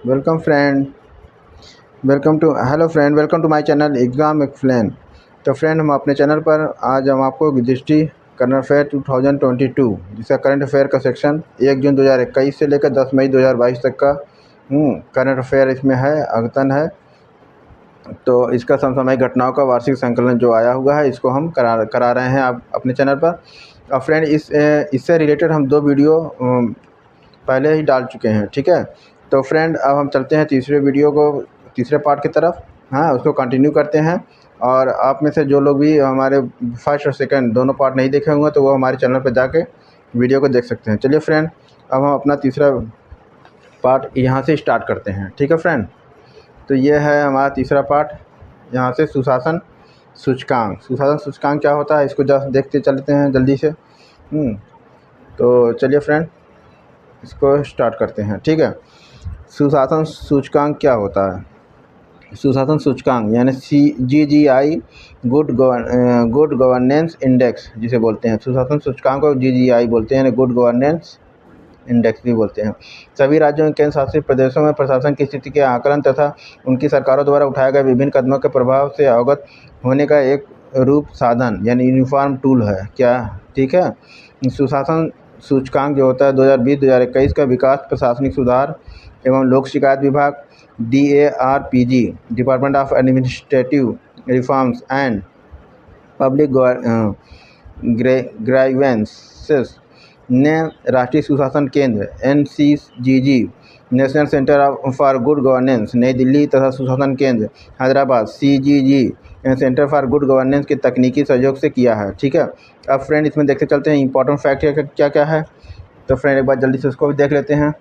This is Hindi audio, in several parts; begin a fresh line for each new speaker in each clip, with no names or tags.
Welcome friend welcome to my channel exam explain. तो फ्रेंड, हम अपने चैनल पर आज हम आपको दृष्टि करंट अफेयर 2022 जिसका करंट अफेयर का सेक्शन 1 जून 2021 से लेकर 10 मई 2022 तक का करंट अफेयर इसमें है, अद्यतन है। तो इसका समसामयिक घटनाओं का वार्षिक संकलन जो आया हुआ है, इसको हम करा रहे हैं आप अपने चैनल पर। और फ्रेंड, इससे रिलेटेड हम 2 वीडियो पहले ही डाल चुके हैं, ठीक है। तो फ्रेंड, अब हम चलते हैं तीसरे पार्ट की तरफ। हाँ, उसको कंटिन्यू करते हैं। और आप में से जो लोग भी हमारे फर्स्ट और सेकंड दोनों पार्ट नहीं देखे होंगे तो वो हमारे चैनल पर जाके वीडियो को देख सकते हैं। चलिए फ्रेंड, अब हम अपना तीसरा पार्ट यहाँ से स्टार्ट करते हैं, ठीक है फ्रेंड। तो ये है हमारा तीसरा पार्ट, यहाँ से सुशासन सूचकांक क्या होता है, इसको जस्ट देखते चलते हैं जल्दी से। तो चलिए फ्रेंड, इसको स्टार्ट करते हैं, ठीक है। सुशासन सूचकांक क्या होता है? सुशासन सूचकांक यानी GGI गुड गवर्नेंस इंडेक्स जिसे बोलते हैं। सुशासन सूचकांक को GGI बोलते हैं, गुड गवर्नेंस इंडेक्स भी बोलते हैं। सभी राज्यों और केंद्र शासित प्रदेशों में प्रशासन की स्थिति के आकलन तथा उनकी सरकारों द्वारा उठाए गए विभिन्न कदमों के प्रभाव से अवगत होने का एक रूप साधन यानी यूनिफॉर्म टूल है क्या, ठीक है। सुशासन सूचकांक जो होता है 2020-2021 का विकास, प्रशासनिक सुधार एवं लोक शिकायत विभाग DARPG department of administrative reforms and public grievances ने राष्ट्रीय सुशासन केंद्र NCGG national centre for good governance New Delhi तथा सुशासन केंद्र Hyderabad CGG centre for good governance के तकनीकी सहयोग से किया है, ठीक है। अब फ्रेंड, इसमें देखते चलते हैं इंपॉर्टेंट फैक्ट क्या क्या है। तो फ्रेंड, एक बार जल्दी से उसको भी देख लेते हैं।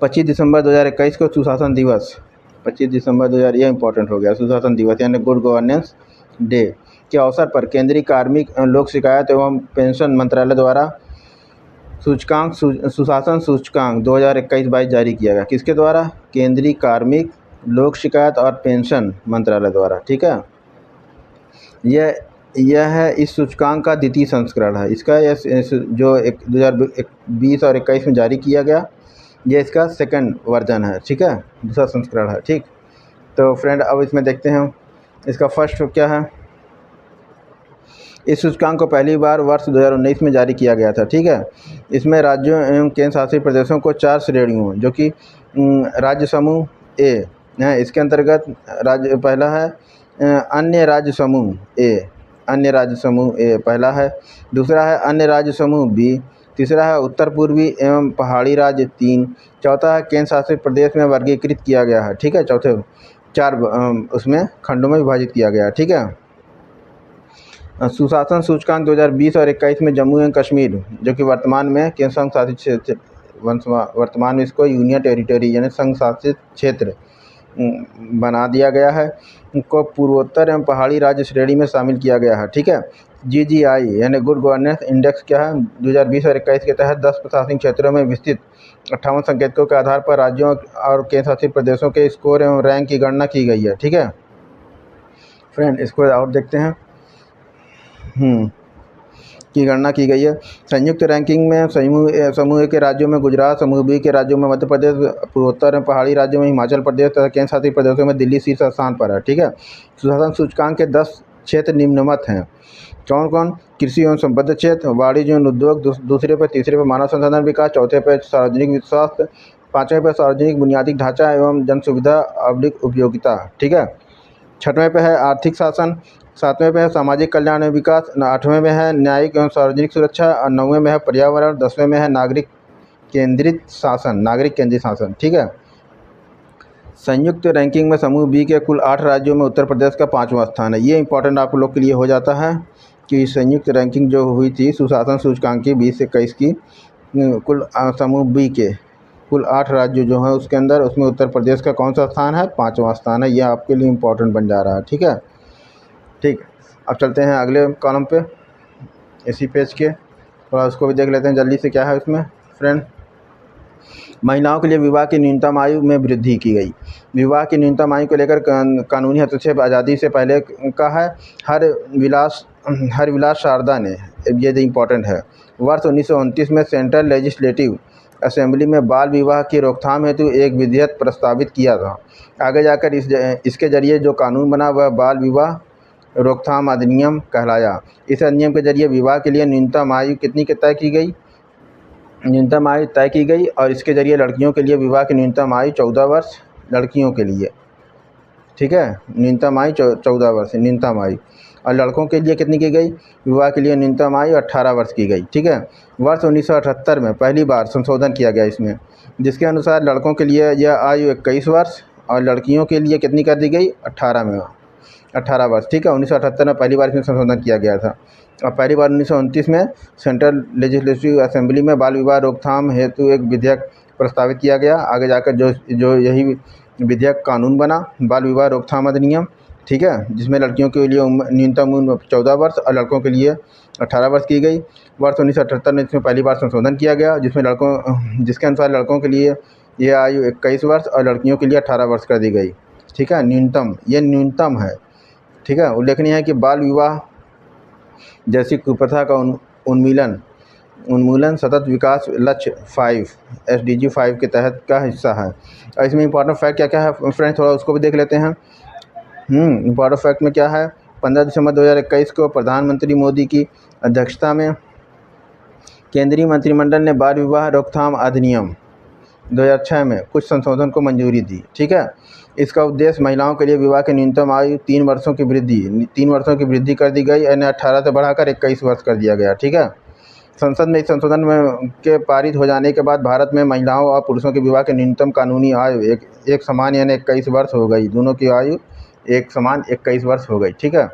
25 दिसंबर 2021 को सुशासन दिवस, 25 दिसंबर 2000 ये इंपॉर्टेंट हो गया। सुशासन दिवस यानी गुड गवर्नेंस डे के अवसर पर केंद्रीय कार्मिक लोक शिकायत एवं पेंशन मंत्रालय द्वारा सुशासन सूचकांक 2021-22 जारी किया गया। किसके द्वारा? केंद्रीय कार्मिक लोक शिकायत और पेंशन मंत्रालय द्वारा, ठीक है। यह है इस सूचकांक का द्वितीय संस्करण है। इसका जो 2020 और 21 में जारी किया गया, ये इसका सेकंड वर्जन है, ठीक है, दूसरा संस्करण है, ठीक। तो फ्रेंड, अब इसमें देखते हैं इसका फर्स्ट क्या है। इस सूचकांक को पहली बार वर्ष 2019 में जारी किया गया था, ठीक है। इसमें राज्यों एवं केंद्र शासित प्रदेशों को 4 श्रेणियों जो कि राज्य समूह ए है, इसके अंतर्गत राज्य पहला है अन्य राज्य समूह ए पहला है। दूसरा है अन्य राज्य समूह बी। तीसरा है उत्तर पूर्वी एवं पहाड़ी राज्य 3। चौथा है केंद्र शासित प्रदेश में वर्गीकृत किया गया है, ठीक है। चौथे 4 उसमें खंडों में विभाजित किया गया है, ठीक है। सुशासन सूचकांक 2020 और 21 में जम्मू एवं कश्मीर जो कि वर्तमान में केंद्र संघ शासित क्षेत्र, वर्तमान में इसको यूनियन टेरिटरी यानी संघ शासित क्षेत्र बना दिया गया है, को पूर्वोत्तर एवं पहाड़ी राज्य श्रेणी में शामिल किया गया है, ठीक है। GGI यानी गुड गवर्नेंस इंडेक्स क्या है? 2020 और 21 के तहत 10 प्रशासनिक क्षेत्रों में विस्तृत 58 संकेतकों के आधार पर राज्यों और केंद्र शासित प्रदेशों के स्कोर एवं रैंक की गणना की गई है, ठीक है। फ्रेंड, इसको और देखते हैं की गणना की गई है। संयुक्त रैंकिंग में समूह ए के राज्यों में गुजरात, समूह बी के राज्यों में मध्य प्रदेश, पूर्वोत्तर एवं पहाड़ी राज्यों में हिमाचल प्रदेश तथा केंद्र शासित प्रदेशों में दिल्ली शीर्ष स्थान पर है, ठीक है। सुशासन सूचकांक के 10 क्षेत्र निम्नमत हैं। कौन कौन? कृषि एवं संबद्ध क्षेत्र, वाणिज्य एवं उद्योग, दूसरे पर तीसरे पर मानव संसाधन विकास, चौथे पर सार्वजनिक स्वास्थ्य, पाँचवें पर सार्वजनिक बुनियादी ढांचा एवं जन सुविधा उपयोगिता, ठीक है। छठवें पे है आर्थिक शासन, 7वें पे है सामाजिक कल्याण एवं विकास, 8वें में है न्यायिक एवं सार्वजनिक सुरक्षा और 9वें में है पर्यावरण, 10वें में है नागरिक केंद्रित शासन, ठीक है। संयुक्त रैंकिंग में समूह बी के कुल 8 राज्यों में उत्तर प्रदेश का 5वां स्थान है। ये इंपॉर्टेंट आप लोग के लिए हो जाता है कि संयुक्त रैंकिंग जो हुई थी सुशासन सूचकांक की 20 से 21 की, कुल समूह बी के कुल 8 राज्य जो हैं उसके अंदर, उसमें उत्तर प्रदेश का कौन सा स्थान है? 5वां स्थान है। यह आपके लिए इम्पोर्टेंट बन जा रहा है, ठीक है। ठीक, अब चलते हैं अगले कॉलम पे इसी पेज के, थोड़ा उसको भी देख लेते हैं जल्दी से क्या है उसमें। फ्रेंड, महिलाओं के लिए विवाह की न्यूनतम आयु में वृद्धि की गई। विवाह की न्यूनतम आयु को लेकर कानूनी हस्तक्षेप आज़ादी से पहले का है। हरविलास शारदा ने, ये इम्पोर्टेंट है, वर्ष 1929 में सेंट्रल लेजिस्लेटिव असेंबली में बाल विवाह की रोकथाम हेतु एक विधेयक प्रस्तावित किया था। आगे जाकर इसके जरिए जो कानून बना वह बाल विवाह रोकथाम अधिनियम कहलाया। इस अधिनियम के जरिए विवाह के लिए न्यूनतम आयु कितनी तय की गई, न्यूनतम आयु तय की गई, और इसके जरिए लड़कियों के लिए विवाह की न्यूनतम आयु 14 वर्ष लड़कियों के लिए, ठीक है, न्यूनतम आयु 14 वर्ष न्यूनतम आयु, और लड़कों के लिए कितनी की गई, विवाह के लिए न्यूनतम आयु 18 वर्ष की गई, ठीक है। वर्ष 1978 में पहली बार संशोधन किया गया इसमें, जिसके अनुसार लड़कों के लिए यह आयु 21 वर्ष और लड़कियों के लिए कितनी कर दी गई, 18 वर्ष, ठीक है। 1978 में पहली बार इसमें संशोधन किया गया था, और पहली बार 1929 में सेंट्रल लेजिस्लेटिव असेंबली में बाल विवाह रोकथाम हेतु एक विधेयक प्रस्तावित किया गया। आगे जाकर जो यही विधेयक कानून बना, बाल विवाह रोकथाम अधिनियम, ठीक है, जिसमें लड़कियों के लिए न्यूनतम उम्र 14 वर्ष और लड़कों के लिए 18 वर्ष की गई। वर्ष 1978 में इसमें पहली बार संशोधन किया गया, जिसके अनुसार लड़कों के लिए यह आयु 21 वर्ष और लड़कियों के लिए 18 वर्ष कर दी गई, ठीक है। न्यूनतम, ये न्यूनतम है, ठीक है। उल्लेखनीय है कि बाल विवाह जैसी कुप्रथा का उन्मूलन सतत विकास लक्ष्य 5 SDG 5 के तहत का हिस्सा है। और इसमें इंपॉर्टेंट फैक्ट क्या क्या है फ्रेंड्स, थोड़ा उसको भी देख लेते हैं। इंपॉर्टेंट फैक्ट में क्या है, 15 दिसंबर 2021 को प्रधानमंत्री मोदी की अध्यक्षता में केंद्रीय मंत्रिमंडल ने बाल विवाह रोकथाम अधिनियम 2006 में कुछ संशोधन को मंजूरी दी, ठीक है। इसका उद्देश्य महिलाओं के लिए विवाह की न्यूनतम आयु 3 वर्षों की वृद्धि कर दी गई, यानी 18 से बढ़ाकर 21 वर्ष कर दिया गया, ठीक है। संसद में इस संशोधन के पारित हो जाने के बाद भारत में महिलाओं और पुरुषों के विवाह की न्यूनतम कानूनी आयु एक समान यानी 21 वर्ष हो गई। दोनों की आयु एक समान 21 वर्ष हो गई, ठीक है।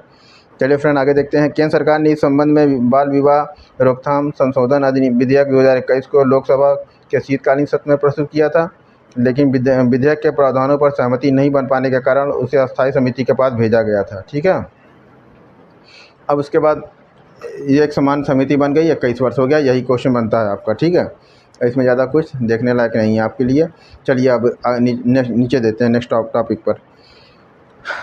चलिए फ्रेंड आगे देखते हैं। केंद्र सरकार ने इस संबंध में बाल विवाह रोकथाम संशोधन अधिनियम विधेयक 2021 को लोकसभा के शीतकालीन सत्र में प्रस्तुत किया था, लेकिन विधेयक के प्रावधानों पर सहमति नहीं बन पाने के कारण उसे अस्थायी समिति के पास भेजा गया था, ठीक है। अब उसके बाद ये एक समान समिति बन गई, 21 वर्ष हो गया, यही क्वेश्चन बनता है आपका, ठीक है। इसमें ज़्यादा कुछ देखने लायक नहीं है आपके लिए। चलिए अब नीचे देते हैं नेक्स्ट टॉपिक पर।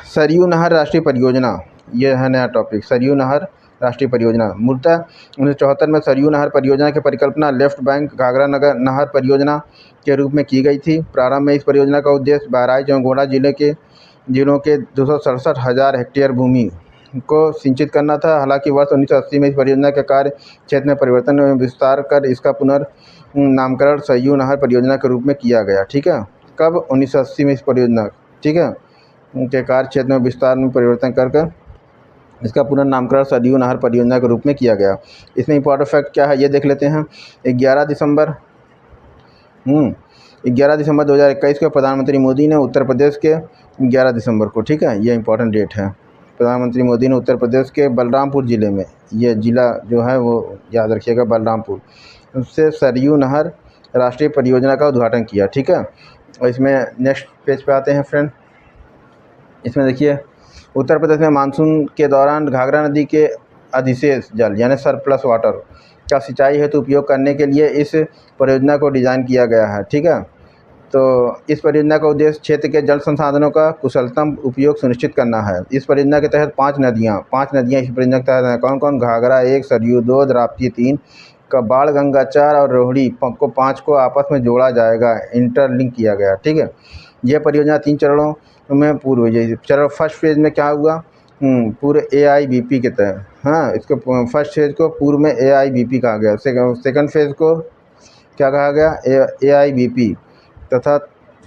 सरयू नहर राष्ट्रीय परियोजना, ये है नया टॉपिक, सरयू नहर राष्ट्रीय परियोजना। मूलतः 1974 में सरयू नहर परियोजना की परिकल्पना लेफ्ट बैंक घाघरा नहर परियोजना के रूप में की गई थी। प्रारंभ में इस परियोजना का उद्देश्य बहराइच एवं गोंडा जिलों के 267,000 हेक्टेयर भूमि को सिंचित करना था। हालांकि वर्ष 1980 में इस परियोजना के कार्य क्षेत्र में परिवर्तन एवं विस्तार कर इसका पुनर्नामकरण सरयू नहर परियोजना के रूप में किया गया, ठीक है। कब, 1980 में इस परियोजना, ठीक है, के कार्य क्षेत्र में विस्तार में परिवर्तन कर इसका पुनर्नामकरण सरयू नहर परियोजना के रूप में किया गया। इसमें इंपॉर्टेंट फैक्ट क्या है ये देख लेते हैं। 11 दिसंबर 2021 को प्रधानमंत्री मोदी ने उत्तर प्रदेश के 11 दिसंबर को, ठीक है, ये इंपॉर्टेंट डेट है। प्रधानमंत्री मोदी ने उत्तर प्रदेश के बलरामपुर ज़िले में, ये ज़िला जो है वो याद रखिएगा बलरामपुर, उससे सरयू नहर राष्ट्रीय परियोजना का उद्घाटन किया, ठीक है। और इसमें नेक्स्ट पेज पे आते हैं फ्रेंड। इसमें देखिए, उत्तर प्रदेश में मानसून के दौरान घाघरा नदी के अधिशेष जल यानी सरप्लस वाटर का सिंचाई हेतु उपयोग करने के लिए इस परियोजना को डिज़ाइन किया गया है, ठीक है। तो इस परियोजना का उद्देश्य क्षेत्र के जल संसाधनों का कुशलतम उपयोग सुनिश्चित करना है। इस परियोजना के तहत 5 नदियाँ इस परियोजना के तहत हैं। कौन कौन, घाघरा 1, सरयू 2, राप्ती 3, बाढ़ गंगा 4 और रोहिणी को 5 को आपस में जोड़ा जाएगा, इंटरलिंक किया गया, ठीक है। यह परियोजना 3 चरणों में पूर्ण हुई है। चरण फर्स्ट फेज में क्या हुआ, पूरे AIBP के तहत, हाँ, इसको फर्स्ट फेज को पूर्व में AIBP कहा गया, सेकंड फेज को क्या कहा गया, AIBP, तथा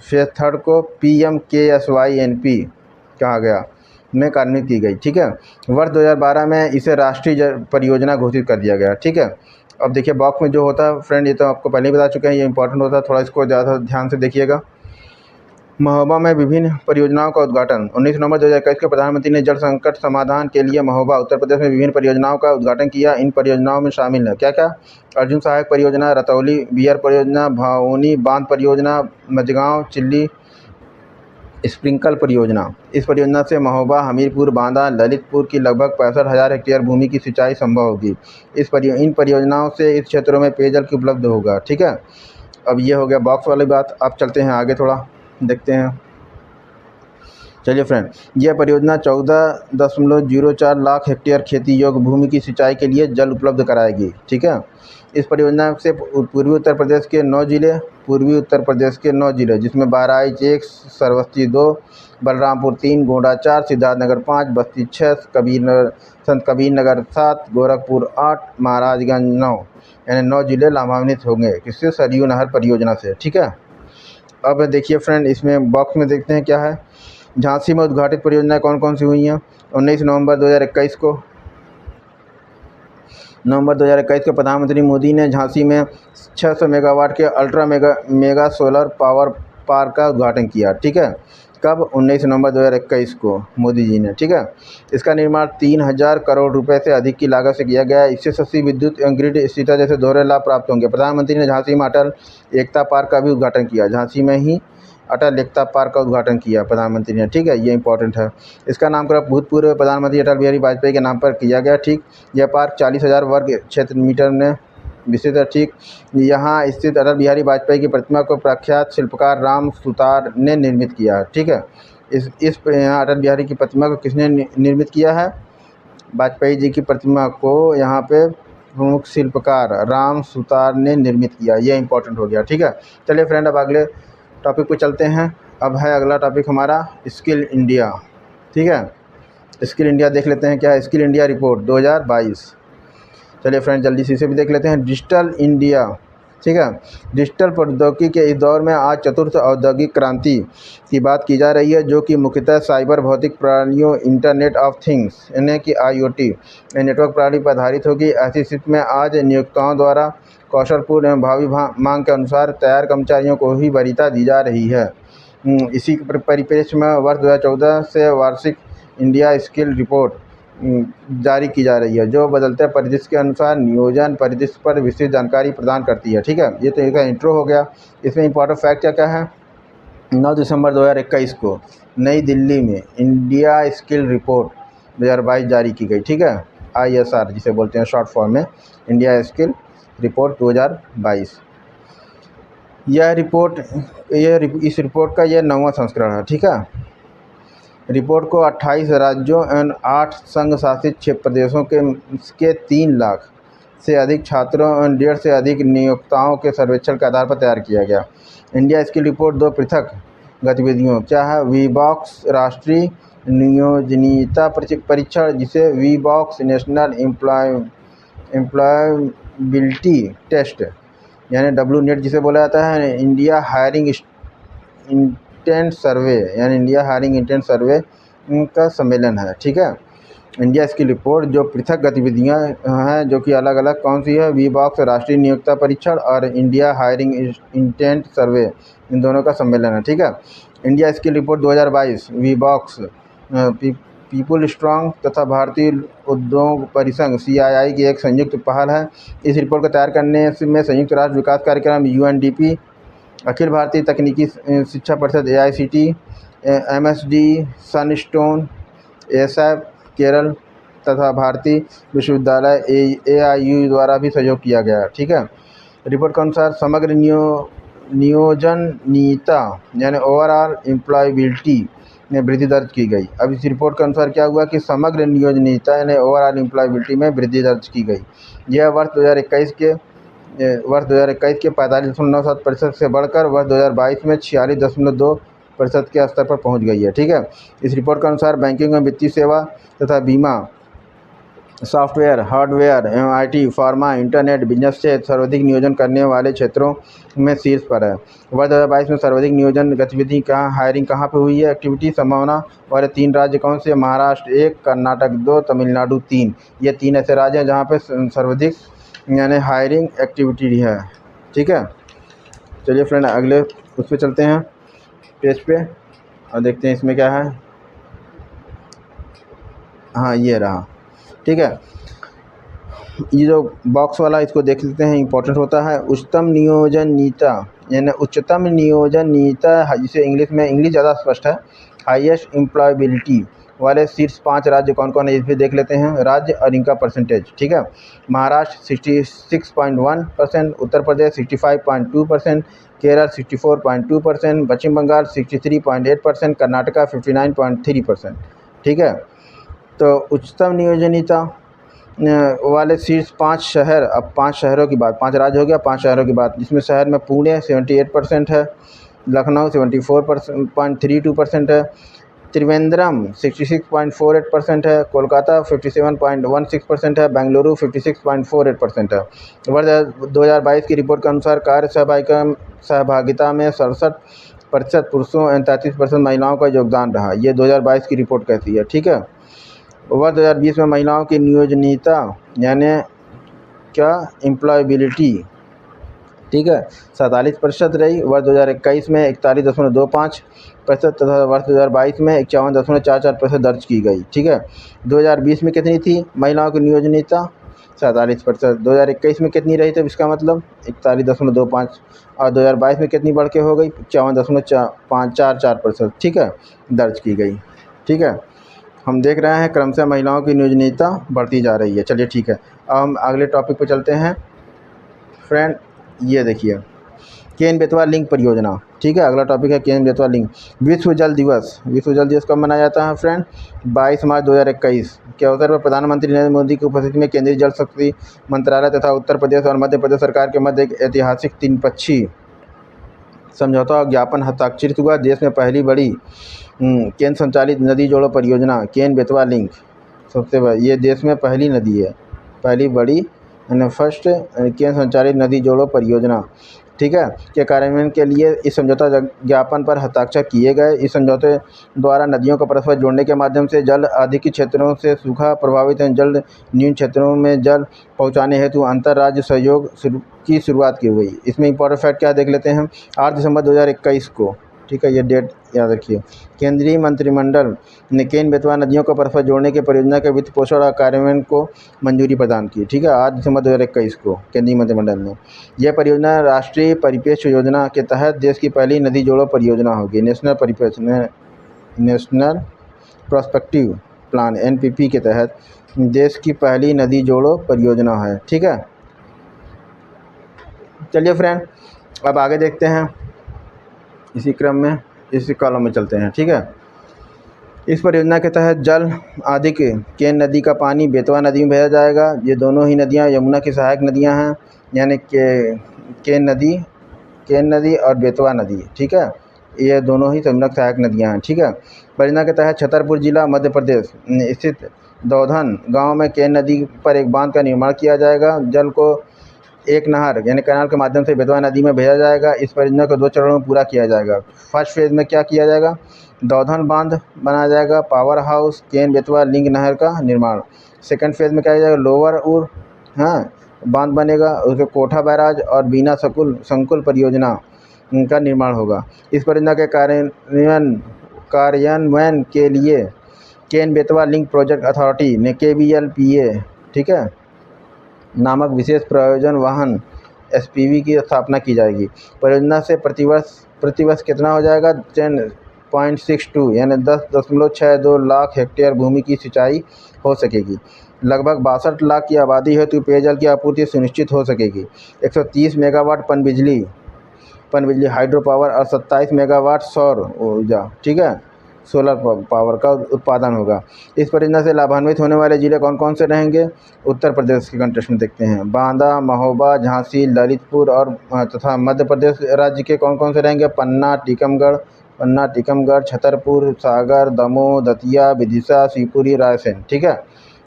फेज थर्ड को PMKSYNP कहा गया में कार्यान्वित की गई, ठीक है। वर्ष 2012 में इसे राष्ट्रीय परियोजना घोषित कर दिया गया, ठीक है। अब देखिए बॉक्स में जो होता है फ्रेंड, ये तो आपको पहले ही बता चुके हैं, ये इंपॉर्टेंट होता है, थोड़ा इसको ज़्यादा ध्यान से देखिएगा। महोबा में विभिन्न परियोजनाओं का उद्घाटन। 19 नवंबर 2021 को प्रधानमंत्री ने जल संकट समाधान के लिए महोबा उत्तर प्रदेश में विभिन्न परियोजनाओं का उद्घाटन किया। इन परियोजनाओं में शामिल है क्या क्या, अर्जुन सहायक परियोजना, रतौली बियर परियोजना, भाऊनी बांध परियोजना, मझगांव चिल्ली स्प्रिंकल परियोजना। इस परियोजना से महोबा, हमीरपुर, बांदा, ललितपुर की लगभग 65,000 हेक्टेयर भूमि की सिंचाई संभव होगी। इन परियोजनाओं से इस क्षेत्रों में पेयजल की उपलब्ध होगा, ठीक है। अब ये हो गया बॉक्स वाली बात। अब चलते हैं आगे, थोड़ा देखते हैं। चलिए फ्रेंड, यह परियोजना 14.04 लाख हेक्टेयर खेती योग्य भूमि की सिंचाई के लिए जल उपलब्ध कराएगी। ठीक है, इस परियोजना से पूर्वी उत्तर प्रदेश के 9 जिले जिसमें बहराइच 1, श्रावस्ती 2, बलरामपुर 3, गोंडा 4, सिद्धार्थनगर 5, बस्ती 6, संत कबीर नगर 7, गोरखपुर 8, महाराजगंज 9, यानी 9 जिले लाभान्वित होंगे किससे? सरयू नहर परियोजना से। ठीक है, अब देखिए फ्रेंड, इसमें बॉक्स में देखते हैं क्या है। झांसी में उद्घाटित परियोजनाएं कौन कौन सी हुई हैं? 19 नवंबर 2021 को प्रधानमंत्री मोदी ने झांसी में 600 मेगावाट के ultra mega solar power park का उद्घाटन किया। ठीक है, कब? 19 नवंबर 2021 को मोदी जी ने। ठीक है, इसका निर्माण 3000 करोड़ रुपए से अधिक की लागत से किया गया है। इससे सस्ती विद्युत एवं ग्रिड स्थिरता जैसे दोहरे लाभ प्राप्त होंगे। प्रधानमंत्री ने झांसी में अटल एकता पार्क का भी उद्घाटन किया। झांसी में ही अटल एकता पार्क का उद्घाटन किया प्रधानमंत्री ने। ठीक है, ये इंपॉर्टेंट है। इसका नामकरण भूतपूर्व प्रधानमंत्री अटल बिहारी वाजपेयी के नाम पर किया गया। ठीक, यह पार्क 40,000 वर्ग क्षेत्र मीटर में विस्तृत है। ठीक, यहाँ स्थित अटल बिहारी वाजपेयी की प्रतिमा को प्रख्यात शिल्पकार राम सुतार ने निर्मित किया। ठीक है, इस यहाँ अटल बिहारी की प्रतिमा को किसने निर्मित किया है? वाजपेयी जी की प्रतिमा को यहाँ पे प्रमुख शिल्पकार राम सुतार ने निर्मित किया। यह इंपॉर्टेंट हो गया। ठीक है, चलिए फ्रेंड, अब अगले टॉपिक पे चलते हैं। अब है अगला टॉपिक हमारा स्किल इंडिया। ठीक है, स्किल इंडिया देख लेते हैं क्या है। Skill India report 2022। चलिए फ्रेंड, जल्दी से इसे भी देख लेते हैं। Digital India. ठीक है, डिजिटल प्रौद्योगिकी के इस दौर में आज चतुर्थ औद्योगिक क्रांति की बात की जा रही है, जो कि मुख्यतः साइबर भौतिक प्रणालियों, इंटरनेट ऑफ थिंग्स यानी कि IoT नेटवर्क प्रणाली पर आधारित होगी। ऐसी स्थिति में आज नियोक्ताओं द्वारा कौशलपूर्ण एवं भावी मांग के अनुसार तैयार कर्मचारियों को ही वरीयता दी जा रही है। इसी परिप्रेक्ष्य में वर्ष 2014 से वार्षिक इंडिया स्किल रिपोर्ट जारी की जा रही है, जो बदलते परिदृश्य के अनुसार नियोजन परिदृश्य पर विस्तृत जानकारी प्रदान करती है। ठीक है, ये तो इसका इंट्रो हो गया। इसमें इंपॉर्टेंट फैक्ट क्या क्या है? 9 दिसंबर 2021 को नई दिल्ली में इंडिया स्किल रिपोर्ट 2022 जारी की गई। ठीक है, ISR जिसे बोलते हैं शॉर्ट फॉर्म में, इंडिया स्किल रिपोर्ट 2022। इस रिपोर्ट का यह 9वां संस्करण है। ठीक है, रिपोर्ट को 28 राज्यों एवं 8 संघ शासित प्रदेशों के 3 लाख से अधिक छात्रों एवं 1.5 से अधिक नियोक्ताओं के सर्वेक्षण के आधार पर तैयार किया गया। इंडिया स्किल रिपोर्ट 2 पृथक गतिविधियों क्या है? वीबॉक्स राष्ट्रीय नियोजनीयता परीक्षण, जिसे वीबॉक्स नेशनल एम्प्लॉयबिलिटी टेस्ट यानी WNET जिसे बोला जाता है। इंडिया हायरिंग इंटेंट सर्वे यानी इंडिया हायरिंग इंटेंट सर्वे का सम्मेलन है। ठीक है, इंडिया स्किल रिपोर्ट जो पृथक गतिविधियां हैं, जो कि अलग अलग कौन सी है? वीबॉक्स राष्ट्रीय नियोक्ता परीक्षण और इंडिया हायरिंग इंटेंट सर्वे, इन दोनों का सम्मेलन है। ठीक है, India skill report 2022 Wheebox, people strong तथा भारतीय उद्योग परिसंघ CII की एक संयुक्त पहल है। इस रिपोर्ट को तैयार करने में संयुक्त राष्ट्र विकास कार्यक्रम UNDP, अखिल भारतीय तकनीकी शिक्षा परिषद AICTE, MSD, Sunstone, ASAP Kerala तथा भारतीय विश्वविद्यालय AIU द्वारा भी सहयोग किया गया। ठीक है, रिपोर्ट के अनुसार समग्र नियोजनीयता यानी ओवरऑल एम्प्लॉयबिलिटी में वृद्धि दर्ज की गई। अब इस रिपोर्ट के अनुसार क्या हुआ कि समग्र नियोजनीयता यानी ओवरऑल एम्प्लॉयबिलिटी में वृद्धि दर्ज की गई। यह वर्ष 2021 के 45.97% से बढ़कर वर्ष 2022 में 46.2% के स्तर पर पहुंच गई है। ठीक है, इस रिपोर्ट के अनुसार बैंकिंग में वित्तीय सेवा तथा बीमा, सॉफ्टवेयर, हार्डवेयर एवं IT, फार्मा, इंटरनेट, बिजनेस से सर्वाधिक नियोजन करने वाले क्षेत्रों में शीर्ष पर है। वर्ष 2022 में सर्वाधिक नियोजन गतिविधि हायरिंग कहाँ पे हुई है? एक्टिविटी संभावना वाले 3 राज्य कौन से? महाराष्ट्र 1, कर्नाटक 2, तमिलनाडु 3। ये 3 ऐसे राज्य हैं जहाँ पे सर्वाधिक यानी हायरिंग एक्टिविटी है। ठीक है, चलिए फ्रेंड, अगले उस पर चलते हैं पेज पे और देखते हैं इसमें क्या है। हाँ, ये रहा। ठीक है, ये जो बॉक्स वाला इसको देख लेते हैं, इंपॉर्टेंट होता है। उच्चतम नियोजनीयता यानी उच्चतम नियोजनीयता, जिसे इंग्लिश ज़्यादा स्पष्ट है, हाईएस्ट एम्प्लॉयबिलिटी वाले शीर्ष 5 राज्य कौन कौन है, इस भी देख लेते हैं राज्य और इनका परसेंटेज। ठीक है, महाराष्ट्र 66.1%, उत्तर प्रदेश 65.2%, केरल 64.2%, पश्चिम बंगाल 63.8%, कर्नाटका 59.3%। ठीक है, तो उच्चतम नियोजनीयता वाले शीर्ष 5 शहर, अब 5 शहरों की बात, 5 राज्य हो गया, 5 शहरों की बात, जिसमें शहर में पुणे 78% है, लखनऊ 74.32% है, त्रिवेंद्रम 66.48% है, कोलकाता 57.16% है, बेंगलुरु 56.48% है। वर्ष 2022 की रिपोर्ट के अनुसार कार्य सहभागिता में 67% पुरुषों एवं 33% महिलाओं का योगदान रहा। ये 2022 की रिपोर्ट कहती है। ठीक है, वर्ष 2020 में महिलाओं की नियोजनीयता यानी क्या, एम्प्लॉयबिलिटी, ठीक है, 47% रही। वर्ष 2021 में 41.25% तथा वर्ष 2022 में 51.44% दर्ज की गई। ठीक है, 2020 में कितनी थी महिलाओं की नियोजनीयता, 47%। 2021 में कितनी रही, तो इसका मतलब 41.25, और 2022 में कितनी बढ़ के हो गई, 51.44%। ठीक है, दर्ज की गई। ठीक है, हम देख रहे हैं क्रमशः महिलाओं की नियोजनीयता बढ़ती जा रही है। चलिए ठीक है, अब हम अगले टॉपिक पर चलते हैं फ्रेंड। ये देखिए केन बेतवा लिंक परियोजना। ठीक है, अगला टॉपिक है केन बेतवा लिंक। विश्व जल दिवस, विश्व जल दिवस कब मनाया जाता है फ्रेंड, 22 मार्च 2021 के अवसर पर प्रधानमंत्री नरेंद्र मोदी की उपस्थिति में केंद्रीय जल शक्ति मंत्रालय तथा उत्तर प्रदेश और मध्य प्रदेश सरकार के मध्य एक ऐतिहासिक 3 पक्षीय समझौता और ज्ञापन हस्ताक्षरित हुआ। देश में पहली बड़ी केंद्र संचालित नदी जोड़ो परियोजना केन बेतवा लिंक, सबसे बड़ी, ये देश में पहली नदी है, पहली बड़ी यानी फर्स्ट केंद्र संचालित नदी जोड़ो परियोजना। ठीक है, के कार्यान्वयन के लिए इस समझौता ज्ञापन पर हस्ताक्षर किए गए। इस समझौते द्वारा नदियों को परस्पर जोड़ने के माध्यम से जल अधिक क्षेत्रों से सूखा प्रभावित एवं जल न्यून क्षेत्रों में जल पहुंचाने हेतु अंतर्राज्य सहयोग की शुरुआत की गई। इसमें इंपॉर्टेंट फैक्ट क्या देख लेते हैं, 8 दिसंबर 2021 को, ठीक है, ये डेट याद रखिए, केंद्रीय मंत्रिमंडल ने केन बेतवा नदियों को परस्पर जोड़ने के परियोजना के वित्त पोषण और कार्यान्वयन को मंजूरी प्रदान की। ठीक है, 8 दिसंबर 2021 को केंद्रीय मंत्रिमंडल ने। यह परियोजना राष्ट्रीय परिप्रेक्ष्य योजना के तहत देश की पहली नदी जोड़ो परियोजना होगी। नेशनल परिप्रेक्ष्य, नेशनल प्रोस्पेक्टिव प्लान NPP के तहत देश की पहली नदी जोड़ो परियोजना है। ठीक है, चलिए फ्रेंड अब आगे देखते हैं, इसी क्रम में इसी कॉलम में चलते हैं। ठीक है, इस परियोजना के तहत जल अधिक केन नदी का पानी बेतवा नदी में भेजा जाएगा। ये दोनों ही नदियाँ यमुना की सहायक नदियाँ हैं, यानी केन नदी और बेतवा नदी। ठीक है, ये दोनों ही यमुना की सहायक नदियाँ हैं। ठीक है, परियोजना के तहत छतरपुर जिला मध्य प्रदेश स्थित दौधन गांव में केन नदी पर एक बांध का निर्माण किया जाएगा। जल को एक नहर यानी कैनाल के माध्यम से बेतवा नदी में भेजा जाएगा। इस परियोजना को 2 चरणों में पूरा किया जाएगा। फर्स्ट फेज़ में क्या किया जाएगा, दौधन बांध बनाया जाएगा, power house, Ken Betwa link नहर का निर्माण। सेकंड फेज़ में क्या किया जाएगा, लोअर उर बांध बनेगा, उसके कोठा बैराज और बीना संकुल परियोजना का निर्माण होगा। इस परियोजना के कार्यान्वयन के लिए Ken Betwa link project authority ने KBLPA, ठीक है, नामक विशेष प्रयोजन वाहन SPV की स्थापना की जाएगी। परियोजना से प्रतिवर्ष कितना हो जाएगा, 10.62 यानी 10.62 लाख हेक्टेयर भूमि की सिंचाई हो सकेगी। लगभग 62 लाख की आबादी हेतु पेयजल की आपूर्ति सुनिश्चित हो सकेगी। 130 मेगावाट पनबिजली हाइड्रो पावर और 27 मेगावाट सौर ऊर्जा, ठीक है, सोलर पावर का उत्पादन होगा। इस परियोजना से लाभान्वित होने वाले जिले कौन कौन से रहेंगे, उत्तर प्रदेश के कंटेक्स्ट में देखते हैं, बांदा, महोबा, झांसी, ललितपुर और तथा मध्य प्रदेश राज्य के कौन कौन से रहेंगे, पन्ना, टीकमगढ़, छतरपुर, सागर, दमोह, दतिया, विदिशा, शिवपुरी, रायसेन। ठीक है,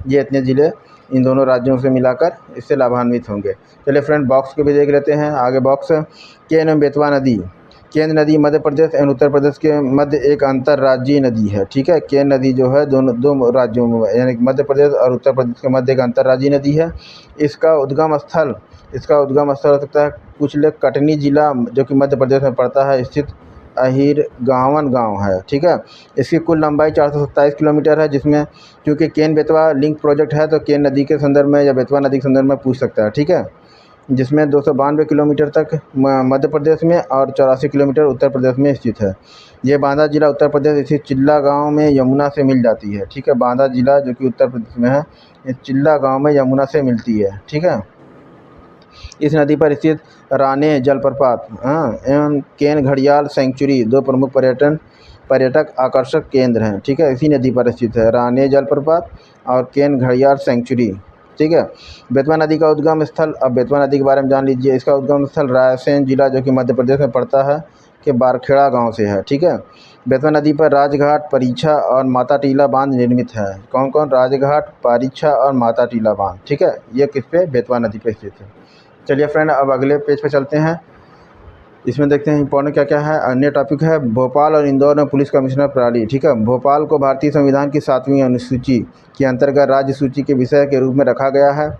ये इतने ज़िले इन दोनों राज्यों से मिलाकर इससे लाभान्वित होंगे। चलिए फ्रेंड बॉक्स को भी देख लेते हैं। आगे बॉक्स, केन एवं बेतवा नदी। केन नदी मध्य प्रदेश एवं उत्तर प्रदेश के मध्य एक अंतर्राज्यीय नदी है। ठीक है, केन नदी जो है दो राज्यों में यानी मध्य प्रदेश और उत्तर प्रदेश के मध्य एक अंतर्राज्यीय नदी है। इसका उद्गम स्थल हो सकता है कुचले कटनी जिला जो कि मध्य प्रदेश में पड़ता है स्थित अहिर गाँवन गाँव है। ठीक है, इसकी कुल लंबाई 427 किलोमीटर है, जिसमें क्योंकि केन बेतवा लिंक प्रोजेक्ट है तो केन नदी के संदर्भ में या बेतवा नदी के संदर्भ में पूछ सकता है। ठीक है, जिसमें 292 किलोमीटर तक मध्य प्रदेश में और 84 किलोमीटर उत्तर प्रदेश में स्थित है। ये बांदा जिला उत्तर प्रदेश स्थित चिल्ला गांव में यमुना से मिल जाती है। ठीक है, बांदा जिला जो कि उत्तर प्रदेश में है, ये चिल्ला गांव में यमुना से मिलती है। ठीक है, इस नदी पर स्थित राने जलप्रपात एवं केन घड़ियाल सेंचुरी दो प्रमुख पर्यटक आकर्षक केंद्र हैं। ठीक है, इसी नदी पर स्थित है राने जलप्रपात और केन घड़ियाल सेंचुरी। ठीक है, बेतवा नदी का उद्गम स्थल, अब बेतवा नदी के बारे में जान लीजिए। इसका उद्गम स्थल रायसेन जिला जो कि मध्य प्रदेश में पड़ता है के बारखेड़ा गांव से है। ठीक है, बेतवा नदी पर राजघाट, परीछा और माता टीला बांध निर्मित है। कौन कौन? राजघाट, परीछा और माता टीला बांध। ठीक है, ये किस पे? बेतवा नदी पे स्थित है। चलिए फ्रेंड, अब अगले पेज पे चलते हैं। इसमें देखते हैं इंपॉर्टेंट क्या क्या है। अन्य टॉपिक है भोपाल और इंदौर में पुलिस कमिश्नर प्रणाली। ठीक है, भोपाल को भारतीय संविधान की 7वीं अनुसूची के अंतर्गत राज्य सूची के विषय के रूप में रखा गया है।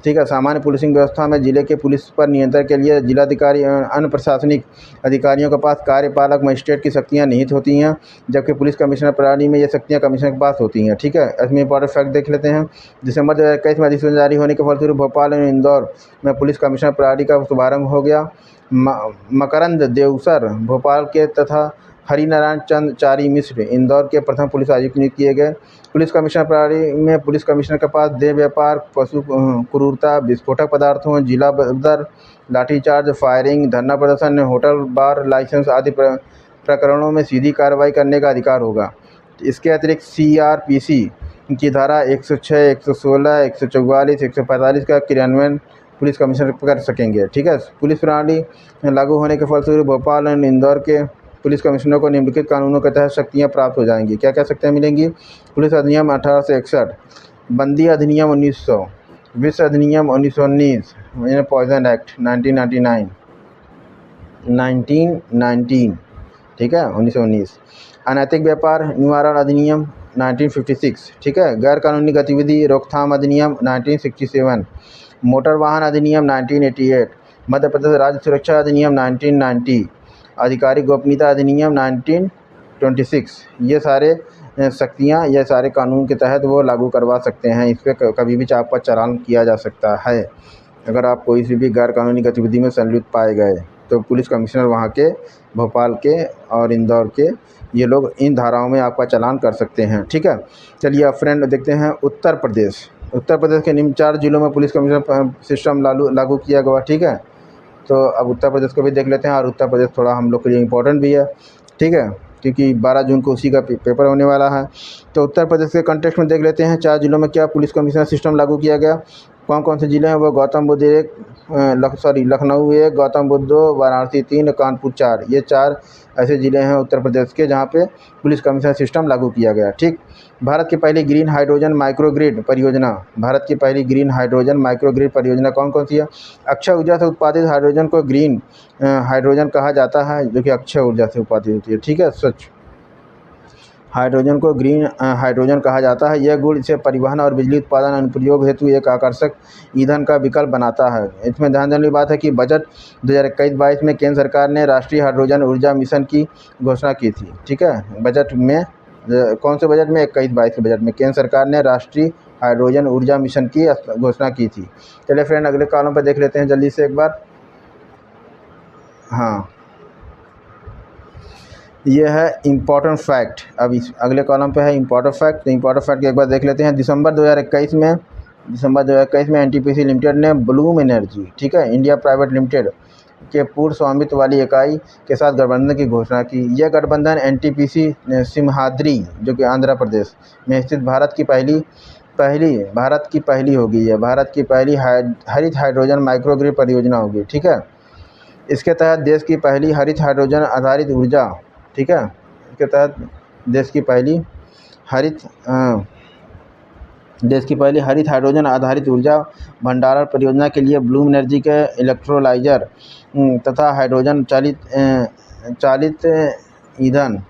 ठीक है, सामान्य पुलिसिंग व्यवस्था में जिले के पुलिस पर नियंत्रण के लिए जिलाधिकारी एवं अन्य प्रशासनिक अधिकारियों के पास कार्यपालक मजिस्ट्रेट की शक्तियाँ निहित होती हैं, जबकि पुलिस कमिश्नर प्रणाली में ये शक्तियाँ कमिश्नर के पास होती हैं। ठीक है, इसमें इंपॉर्टेंट फैक्ट देख लेते हैं। दिसंबर 2021 में अधिसूचना जारी होने के फलस्वरूप भोपाल और इंदौर में पुलिस कमिश्नर प्रणाली का शुभारंभ हो गया। मकरंद देवसर भोपाल के तथा हरिनारायण चंद चारी मिश्र इंदौर के प्रथम पुलिस आयुक्त नियुक्त किए गए। पुलिस कमिश्नर प्रणाली में पुलिस कमिश्नर के पास देह व्यापार, पशु क्रूरता, विस्फोटक पदार्थों, जिला बदर, लाठीचार्ज, फायरिंग, धरना प्रदर्शन, होटल बार लाइसेंस आदि प्रकरणों में सीधी कार्रवाई करने का अधिकार होगा। इसके अतिरिक्त CRPC की धारा 106, 116, 144, 145 का क्रियान्वयन पुलिस कमिश्नर कर सकेंगे। ठीक है, पुलिस प्रणाली लागू होने के फलस्वरूप भोपाल और इंदौर के पुलिस कमिश्नरों को निम्नलिखित कानूनों के तहत शक्तियाँ प्राप्त हो जाएंगी। क्या क्या शक्तियाँ मिलेंगी? पुलिस अधिनियम 1861, बंदी अधिनियम 1900, विष अधिनियम 1919, पॉइजन एक्ट 1919। ठीक है, 1919। अनैतिक व्यापार निवारण अधिनियम 1956। ठीक है, गैर कानूनी गतिविधि रोकथाम अधिनियम 1967, मोटर वाहन अधिनियम 1988, मध्य प्रदेश राज्य सुरक्षा अधिनियम 1990, आधिकारिक गोपनीयता अधिनियम 1926। ये सारे शक्तियाँ, ये सारे कानून के तहत वो लागू करवा सकते हैं। इस पर कभी भी आपका चालान किया जा सकता है अगर आप कोई सी भी गैर कानूनी गतिविधि में संलिप्त पाए गए। तो पुलिस कमिश्नर वहाँ के, भोपाल के और इंदौर के, ये लोग इन धाराओं में आपका चालान कर सकते हैं। ठीक है, चलिए अब फ्रेंड देखते हैं उत्तर प्रदेश। उत्तर प्रदेश के निम्न 4 जिलों में पुलिस कमिश्नर सिस्टम लागू किया गया। ठीक है, तो अब उत्तर प्रदेश को भी देख लेते हैं, और उत्तर प्रदेश थोड़ा हम लोग के लिए इम्पोर्टेंट भी है। ठीक है, क्योंकि 12 जून को उसी का पेपर होने वाला है। तो उत्तर प्रदेश के कंटेक्स्ट में देख लेते हैं 4 जिलों में क्या पुलिस कमिश्नर सिस्टम लागू किया गया। कौन कौन से ज़िले हैं? वो गौतम बुद्ध 1, लखनऊ 1, गौतम बुद्ध 2, वाराणसी 3, कानपुर 4। ये 4 ऐसे ज़िले हैं उत्तर प्रदेश के जहाँ पे पुलिस कमिश्नर सिस्टम लागू किया गया। ठीक, भारत की पहली ग्रीन हाइड्रोजन माइक्रोग्रिड परियोजना, भारत की पहली ग्रीन हाइड्रोजन माइक्रोग्रिड परियोजना कौन कौन सी है? अक्षय ऊर्जा से उत्पादित हाइड्रोजन को ग्रीन हाइड्रोजन कहा जाता है, जो कि अक्षय ऊर्जा से उत्पादित होती है। ठीक है, स्वच्छ हाइड्रोजन को ग्रीन हाइड्रोजन कहा जाता है। यह गुण इसे परिवहन और बिजली उत्पादन अनुप्रयोग हेतु एक आकर्षक ईंधन का विकल्प बनाता है। इसमें ध्यान देने वाली बात है कि बजट 2021-22 में केंद्र सरकार ने राष्ट्रीय हाइड्रोजन ऊर्जा मिशन की घोषणा की थी। ठीक है, बजट में कौन से बजट में? 21-22 के बजट में केंद्र सरकार ने राष्ट्रीय हाइड्रोजन ऊर्जा मिशन की घोषणा की थी। चलिए फ्रेंड, अगले कॉलम पर देख लेते हैं जल्दी से एक बार। हाँ, ये है इम्पॉर्टेंट फैक्ट। अब इस अगले कॉलम पे है इम्पॉर्टेंट फैक्ट। तो इम्पॉर्टेंट फैक्ट एक बार देख लेते हैं। दिसंबर 2021 में NTPC लिमिटेड ने ब्लूम एनर्जी, ठीक है, इंडिया प्राइवेट लिमिटेड के पूर्ण स्वामित्व वाली इकाई के साथ गठबंधन की घोषणा की। यह गठबंधन NTPC सिमहाद्री, जो कि आंध्र प्रदेश में स्थित भारत की पहली होगी। यह भारत की पहली हरित हाइड्रोजन माइक्रोग्रिड परियोजना होगी। ठीक है, इसके तहत देश की पहली हरित हाइड्रोजन आधारित ऊर्जा, ठीक है, इसके तहत देश की पहली हरित हाइड्रोजन आधारित ऊर्जा भंडारण परियोजना के लिए ब्लूम एनर्जी के इलेक्ट्रोलाइजर तथा हाइड्रोजन चालित ईंधन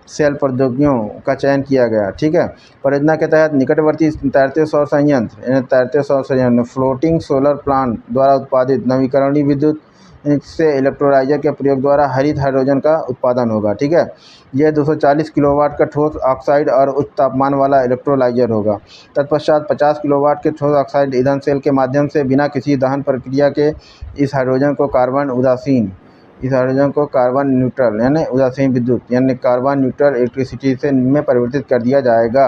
सेल प्रौद्योगिकियों का चयन किया गया। ठीक है, परियोजना के तहत निकटवर्ती तैरते सौर संयंत्र फ्लोटिंग सोलर प्लांट द्वारा उत्पादित नवीकरणीय विद्युत से इलेक्ट्रोलाइजर के प्रयोग द्वारा हरित हाइड्रोजन का उत्पादन होगा। ठीक है, यह 240 किलोवाट का ठोस ऑक्साइड और उच्च तापमान वाला इलेक्ट्रोलाइजर होगा। तत्पश्चात 50 किलोवाट के ठोस ऑक्साइड ईंधन सेल के माध्यम से बिना किसी दहन प्रक्रिया के इस हाइड्रोजन को कार्बन न्यूट्रल यानी उदासीन विद्युत यानी कार्बन न्यूट्रल इलेक्ट्रिसिटी से में परिवर्तित कर दिया जाएगा।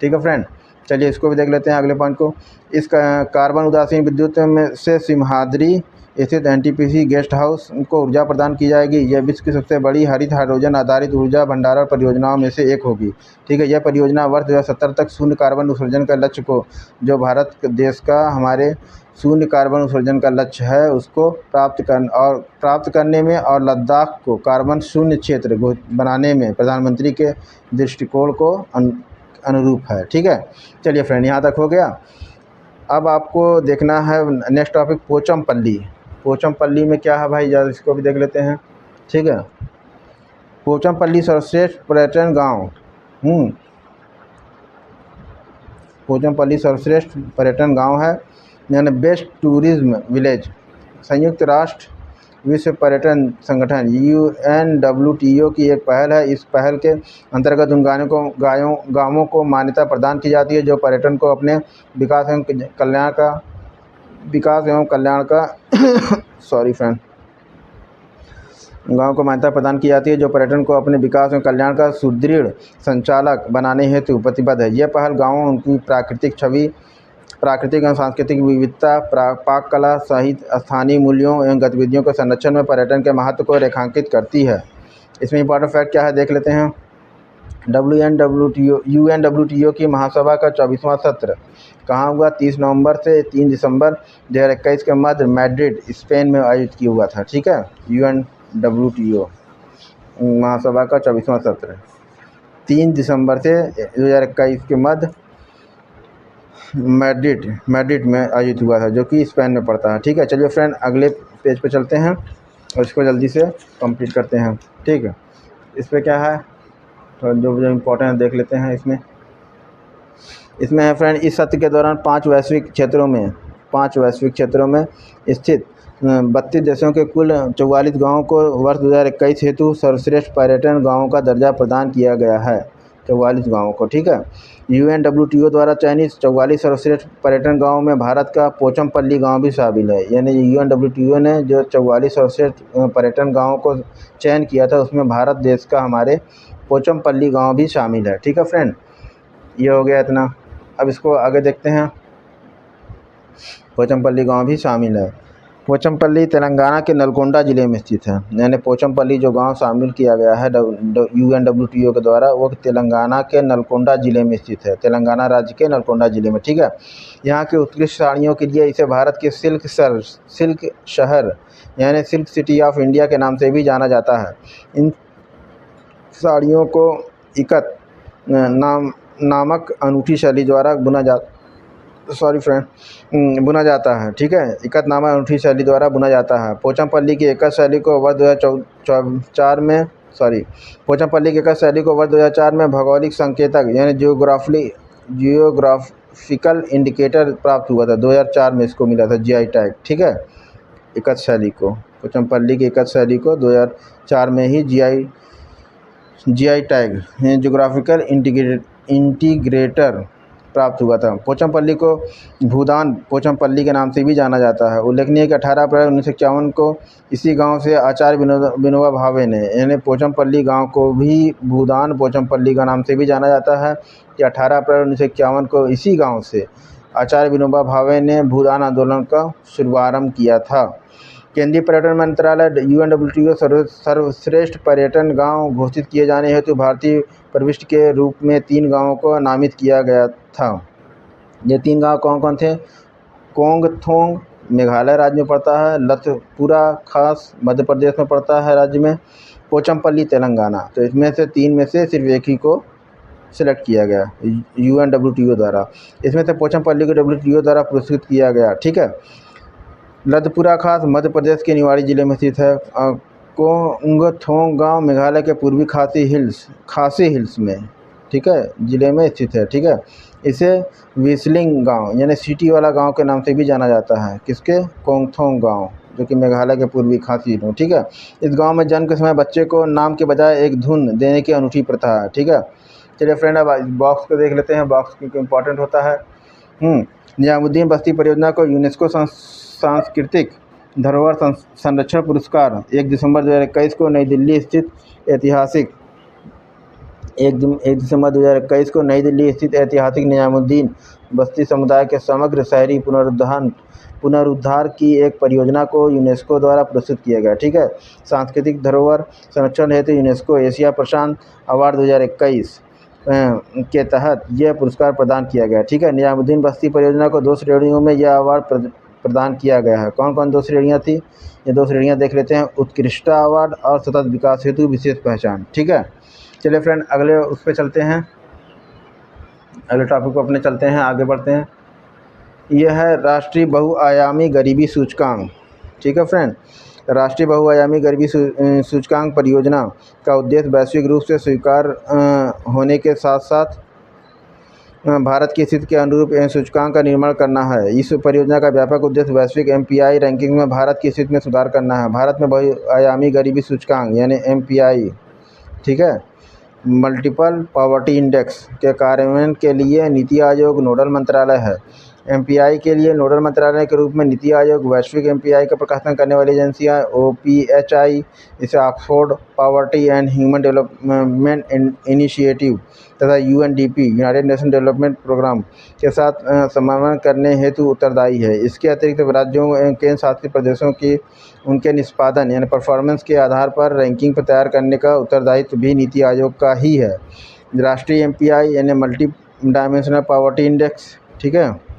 ठीक है फ्रेंड, चलिए इसको भी देख लेते हैं अगले पॉइंट को। इस कार्बन उदासीन विद्युत में से सिमहाद्री स्थित एनटीपीसी गेस्ट हाउस को ऊर्जा प्रदान की जाएगी। यह विश्व की सबसे बड़ी हरित हाइड्रोजन आधारित ऊर्जा भंडारण परियोजनाओं में से एक होगी। ठीक है, यह परियोजना वर्ष 2070 तक शून्य कार्बन उत्सर्जन का लक्ष्य को, जो भारत देश का हमारे शून्य कार्बन उत्सर्जन का लक्ष्य है, उसको प्राप्त करने में और लद्दाख को कार्बन शून्य क्षेत्र बनाने में प्रधानमंत्री के दृष्टिकोण को अनुरूप है। ठीक है, चलिए फ्रेंड, यहाँ तक हो गया। अब आपको देखना है नेक्स्ट टॉपिक पोचमपल्ली। पोचमपल्ली में क्या है भाई, ज़रा इसको भी देख लेते हैं। ठीक है, पोचमपल्ली सर्वश्रेष्ठ पर्यटन गांव। पोचमपल्ली सर्वश्रेष्ठ पर्यटन गांव है, यानी बेस्ट टूरिज्म विलेज। संयुक्त राष्ट्र विश्व पर्यटन संगठन UNWTO की एक पहल है। इस पहल के अंतर्गत उन गाँवों को मान्यता प्रदान की जाती है जो पर्यटन को अपने विकास एवं कल्याण का सॉरी फ्रेंड गाँव को मान्यता प्रदान की जाती है जो पर्यटन को अपने विकास एवं कल्याण का सुदृढ़ संचालक बनाने हेतु प्रतिबद्ध है। यह पहल गाँवों उनकी प्राकृतिक छवि, प्राकृतिक एवं सांस्कृतिक विविधता, पाक कला सहित स्थानीय मूल्यों एवं गतिविधियों के संरक्षण में पर्यटन के महत्व को रेखांकित करती है। इसमें इंपॉर्टेंट फैक्ट क्या है देख लेते हैं। UNWTO की महासभा का 24वां सत्र कहाँ हुआ? 30 नवंबर से 3 दिसंबर 2021 के मध्य मैड्रिड स्पेन में आयोजित किया हुआ था। ठीक है, UNWTO महासभा का 24वां सत्र 3 दिसंबर से 2021 के मध्य मैड्रिड में आयोजित हुआ था, जो कि स्पेन में पड़ता है। ठीक है, चलिए फ्रेंड अगले पेज पे चलते हैं और इसको जल्दी से कंप्लीट करते हैं। ठीक है, इस पर क्या है तो जो इम्पोर्टेंट है देख लेते हैं। इसमें है फ्रेंड, इस सत्र के दौरान 5 वैश्विक क्षेत्रों में स्थित 32 देशों के कुल 44 गाँवों को वर्ष 2021 हेतु सर्वश्रेष्ठ पर्यटन गाँवों का दर्जा प्रदान किया गया है। 44 गाँवों को। ठीक है, UNWTO द्वारा चयनित 44 सर्वश्रेष्ठ पर्यटन गाँव में भारत का पोचमपल्ली गाँव भी शामिल है। यानी UNWTO ने जो 44 सर्वश्रेष्ठ पर्यटन गाँवों को चयन किया था, उसमें भारत देश का हमारे पोचमपल्ली गाँव भी शामिल है। ठीक है फ्रेंड, ये हो गया इतना। अब इसको आगे देखते हैं। पोचमपल्ली गाँव भी शामिल है। पोचमपल्ली तेलंगाना के नलगोंडा ज़िले में स्थित है। यानी पोचमपल्ली जो गांव शामिल किया गया है UNWTO के द्वारा, वो तेलंगाना के नलगोंडा ज़िले में स्थित है। तेलंगाना राज्य के नलगोंडा ज़िले में। ठीक है, यहाँ की उत्कृष्ट साड़ियों के लिए इसे भारत के सिल्क शहर यानी सिल्क सिटी ऑफ इंडिया के नाम से भी जाना जाता है। इन साड़ियों को इकत नामक अनूठी शैली द्वारा बुना जाता है। ठीक है, इकत नामक अनूठी शैली द्वारा बुना जाता है। पोचमपल्ली की एकल शैली को वर्ष 2004 में भौगोलिक संकेतक यानी जियोग्राफिकल इंडिकेटर प्राप्त हुआ था। 2004 में इसको मिला था GI टैग। ठीक है, एकत शैली को, पोचमपल्ली की एकत शैली को 2004 में ही GI टैग जियोग्राफिकल इंटीग्रेटर प्राप्त हुआ था। पोचमपल्ली को भूदान पोचमपल्ली के नाम से भी जाना जाता है। उल्लेखनीय कि 18 अप्रैल 1951 को इसी गांव से आचार्य विनोबा भावे ने, यानी पोचमपल्ली गांव को भी भूदान पोचमपल्ली का नाम से भी जाना जाता है, कि 18 अप्रैल 1951 को इसी गांव से आचार्य विनोबा भावे ने भूदान आंदोलन का शुभारंभ किया था। केंद्रीय पर्यटन मंत्रालय UNWTO सर्वश्रेष्ठ पर्यटन गांव घोषित किए जाने हेतु भारतीय प्रविष्टि के रूप में 3 गांवों को नामित किया गया था। ये 3 गांव कौन कौन थे? कोंगथोंग मेघालय राज्य में पड़ता है, लतपुरा खास मध्य प्रदेश में पड़ता है राज्य में, पोचमपल्ली तेलंगाना। तो इसमें से 3 में से सिर्फ एक ही को सिलेक्ट किया गया UNWTO द्वारा। इसमें से पोचमपल्ली को WTO द्वारा पुरस्कृत किया गया। ठीक है, लतपुरा खास मध्य प्रदेश के निवाड़ी ज़िले में स्थित है। कोंगथोंग गांव मेघालय के पूर्वी खासी हिल्स में, ठीक है, ज़िले में स्थित है। ठीक है, इसे विस्लिंग गांव यानी सिटी वाला गांव के नाम से भी जाना जाता है। किसके? कोंगथोंग गांव जो कि मेघालय के पूर्वी खासी में, ठीक है। इस गांव में जन्म के समय बच्चे को नाम के बजाय एक धुन देने की अनूठी प्रथा है, ठीक है। चलिए फ्रेंड, अब बॉक्स को देख लेते हैं, बॉक्स क्योंकि इम्पोर्टेंट होता है। निजामुद्दीन बस्ती परियोजना को यूनेस्को सांस्कृतिक धरोहर संरक्षण पुरस्कार 1 दिसंबर 2021 को नई दिल्ली स्थित ऐतिहासिक 1 दिसंबर 2021 को नई दिल्ली स्थित ऐतिहासिक निजामुद्दीन बस्ती समुदाय के समग्र शहरी पुनरुद्धार की एक परियोजना को यूनेस्को द्वारा पुरस्कृत किया गया, ठीक है। सांस्कृतिक धरोहर संरक्षण हेतु यूनेस्को एशिया प्रशांत अवार्ड 2021 के तहत यह पुरस्कार प्रदान किया गया, ठीक है। निजामुद्दीन बस्ती परियोजना को 2 श्रेणियों में यह अवार्ड प्रदान किया गया है। कौन कौन 2 श्रेणियाँ थी? ये 2 श्रेणियाँ देख लेते हैं, उत्कृष्टता अवार्ड और सतत विकास हेतु विशेष पहचान, ठीक है। चलिए फ्रेंड, अगले उस पर चलते हैं, अगले टॉपिक को अपने चलते हैं, आगे बढ़ते हैं। यह है राष्ट्रीय बहुआयामी गरीबी सूचकांक, ठीक है फ्रेंड। राष्ट्रीय बहुआयामी गरीबी सूचकांक परियोजना का उद्देश्य वैश्विक रूप से स्वीकार होने के साथ साथ भारत की स्थिति के अनुरूप सूचकांक का निर्माण करना है। इस परियोजना का व्यापक उद्देश्य वैश्विक MPI रैंकिंग में भारत की स्थिति में सुधार करना है। भारत में बहुआयामी गरीबी सूचकांक यानी MPI, ठीक है, मल्टीपल पॉवर्टी इंडेक्स के कार्यान्वयन के लिए नीति आयोग नोडल मंत्रालय है। MPI के लिए नोडल मंत्रालय के रूप में नीति आयोग, वैश्विक MPI का प्रकाशन करने वाली एजेंसियां OPHI, इसे Oxford poverty and human development initiative तथा UNDP United Nation development programme के साथ समन्वय करने हेतु उत्तरदायी है। इसके अतिरिक्त राज्यों एवं केंद्र शासित प्रदेशों की उनके निष्पादन यानी परफॉर्मेंस के आधार पर रैंकिंग पर तैयार करने का उत्तरदायित्व भी नीति आयोग का ही है। राष्ट्रीय MPI यानी मल्टी डायमेंशनल पॉवर्टी इंडेक्स, ठीक है,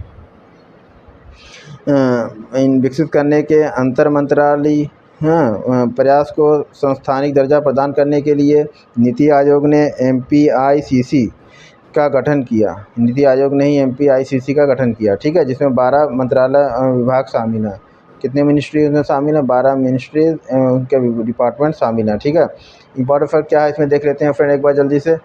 विकसित करने के अंतर मंत्रालयी प्रयास को संस्थानिक दर्जा प्रदान करने के लिए नीति आयोग ने MPICC का गठन किया। नीति आयोग ने ही MPICC का गठन किया, ठीक है, जिसमें 12 मंत्रालय विभाग शामिल हैं। कितने मिनिस्ट्री उसमें शामिल हैं? 12 मिनिस्ट्री उनके डिपार्टमेंट शामिल हैं, ठीक है। इंपॉर्टेंट फैक्ट क्या है इसमें देख लेते हैं फ्रेंड एक बार जल्दी से।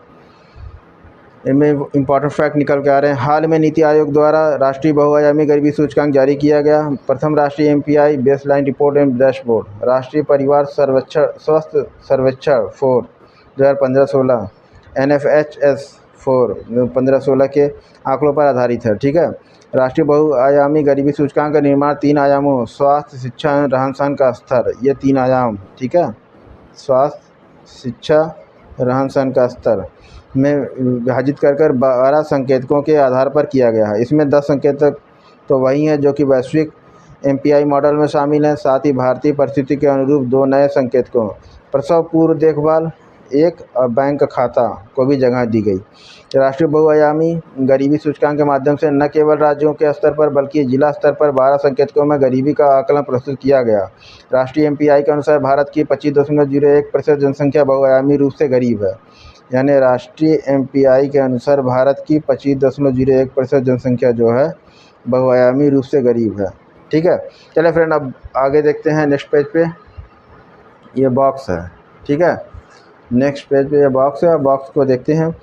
इनमें इंपॉर्टेंट फैक्ट निकल के आ रहे हैं। हाल में नीति आयोग द्वारा राष्ट्रीय बहुआयामी गरीबी सूचकांक जारी किया गया। प्रथम राष्ट्रीय MPI baseline report and dashboard राष्ट्रीय परिवार स्वास्थ्य सर्वेक्षण 4 2015-16 NFHS 4 15-16 के आंकड़ों पर आधारित है, ठीक है। राष्ट्रीय बहुआयामी गरीबी सूचकांक का निर्माण 3 आयामों स्वास्थ्य, शिक्षा, रहन सहन का स्तर, ये 3 आयाम, ठीक है, स्वास्थ्य, शिक्षा, रहन सहन का स्तर में विभाजित कर 12 संकेतकों के आधार पर किया गया है। इसमें 10 संकेतक तो वही हैं जो कि वैश्विक MPI मॉडल में शामिल हैं। साथ ही भारतीय परिस्थिति के अनुरूप 2 नए संकेतकों प्रसव पूर्व देखभाल 1 और बैंक खाता को भी जगह दी गई। राष्ट्रीय बहुआयामी गरीबी सूचकांक के माध्यम से न केवल राज्यों के स्तर पर बल्कि जिला स्तर पर 12 संकेतकों में गरीबी का आकलन प्रस्तुत किया गया। राष्ट्रीय MPI के अनुसार भारत की 25.01% जनसंख्या बहुआयामी रूप से गरीब है। यानी राष्ट्रीय MPI के अनुसार भारत की 25.01% जनसंख्या जो है बहुआयामी रूप से गरीब है, ठीक है। चलिए फ्रेंड, अब आगे देखते हैं नेक्स्ट पेज पे, ये बॉक्स है, ठीक है। नेक्स्ट पेज पे ये बॉक्स है, बॉक्स को देखते हैं।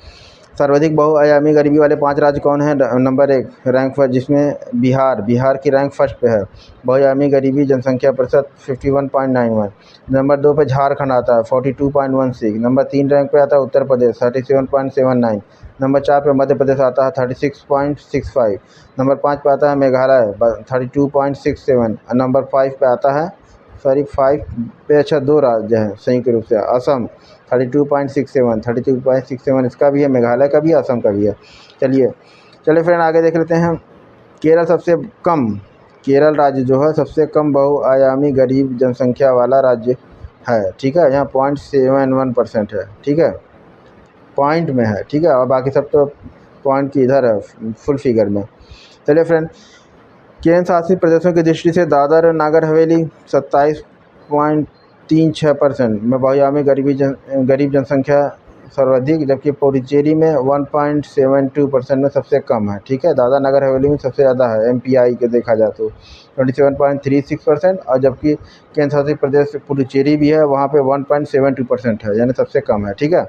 सर्वाधिक बहुआयामी गरीबी वाले 5 राज्य कौन हैं? नंबर 1 रैंक फर्स्ट, जिसमें बिहार की रैंक फर्स्ट पे है। बहुआयामी गरीबी जनसंख्या प्रतिशत 51.91। नंबर 2 पे झारखंड आता है 42.16। नंबर 3 रैंक पे आता है उत्तर प्रदेश 37.79। नंबर 4 पे मध्य प्रदेश आता है 36.65। नंबर 5 पे आता है मेघालय 32.67। नंबर 5 पे आता है 5 पे 2 राज्य हैं संयुक्त रूप से, असम 32.67 इसका भी है, मेघालय का भी है, असम का भी है। चलिए फ्रेंड, आगे देख लेते हैं। केरल राज्य जो है सबसे कम बहुआयामी गरीब जनसंख्या वाला राज्य है, ठीक है। यहाँ 0.71% है, ठीक है, पॉइंट में है, ठीक है, और बाकी सब तो पॉइंट की इधर है फुल फिगर में। चलिए फ्रेंड, केंद्र शासित प्रदेशों की दृष्टि से दादर और नागर हवेली 27.36% में बहुआयामी गरीब जनसंख्या सर्वाधिक, जबकि पुडुचेरी में 1.72% में सबसे कम है, ठीक है। दादरा नगर हवेली में सबसे ज़्यादा है MPI के देखा जाए तो 27.36%, और जबकि केंद्र शासित प्रदेश पुडुचेरी भी है, वहाँ पे 1.72% है, यानी सबसे कम है, ठीक है।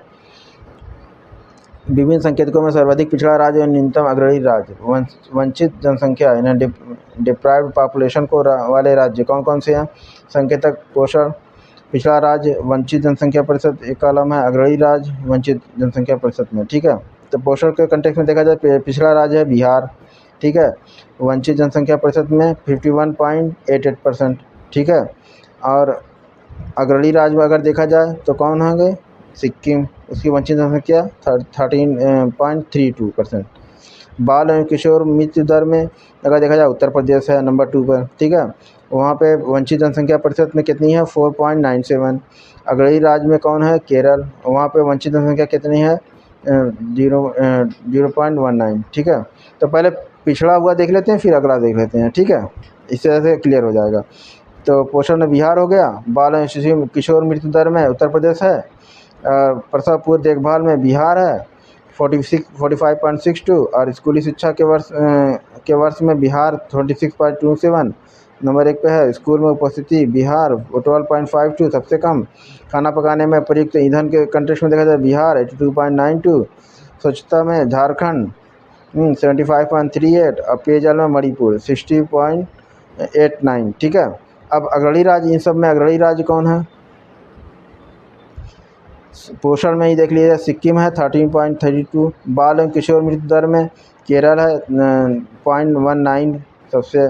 विभिन्न संकेतकों में सर्वाधिक पिछड़ा राज्य और न्यूनतम अग्रणी राज्य, वंचित जनसंख्या यानी डिप्राइव्ड पॉपुलेशन को वाले राज्य कौन कौन से हैं? संकेतक पोषण, पिछड़ा राज्य, वंचित जनसंख्या प्रतिशत, एक कॉलम है अग्रणी राज्य, वंचित जनसंख्या प्रतिशत में। ठीक है, तो पोषण के कंटेक्स्ट में देखा जाए पिछड़ा राज्य है बिहार। ठीक है, वंचित जनसंख्या प्रतिशत में 51.88%। ठीक है, और अग्रणी राज्य में अगर देखा जाए तो कौन होंगे? सिक्किम, उसकी वंचित जनसंख्या 13.32%। बाल एवं किशोर मृत्यु दर में अगर देखा जाए उत्तर प्रदेश है नंबर 2 पर। ठीक है, वहाँ पे वंचित जनसंख्या प्रतिशत में कितनी है? 4.97। अग्रणी राज्य में कौन है? केरल, वहाँ पे वंचित जनसंख्या कितनी है? 0.19। ठीक है, तो पहले पिछड़ा हुआ देख लेते हैं, फिर अगला देख लेते हैं। ठीक है, इस तरह से क्लियर हो जाएगा। तो पोषण में बिहार हो गया, बाल एवं शिशु किशोर मृत्यु दर में उत्तर प्रदेश है, प्रसव पूर्व देखभाल में बिहार है 45.62, और स्कूली शिक्षा के वर्ष में बिहार 26.27 नंबर 1 पे है। स्कूल में उपस्थिति बिहार 12.52 सबसे कम। खाना पकाने में प्रयुक्त ईंधन के कंटेक्स्ट में देखा जाए बिहार 82.92। स्वच्छता में झारखंड 75.38 और पेयजल में मणिपुर 60.89। ठीक है, अब अग्रणी राज्य, इन सब में अग्रणी राज्य कौन है? पोषण में ही देख लीजिए सिक्किम है 13.32। बाल एवं किशोर मृत्यु दर में केरल है 0.19, सबसे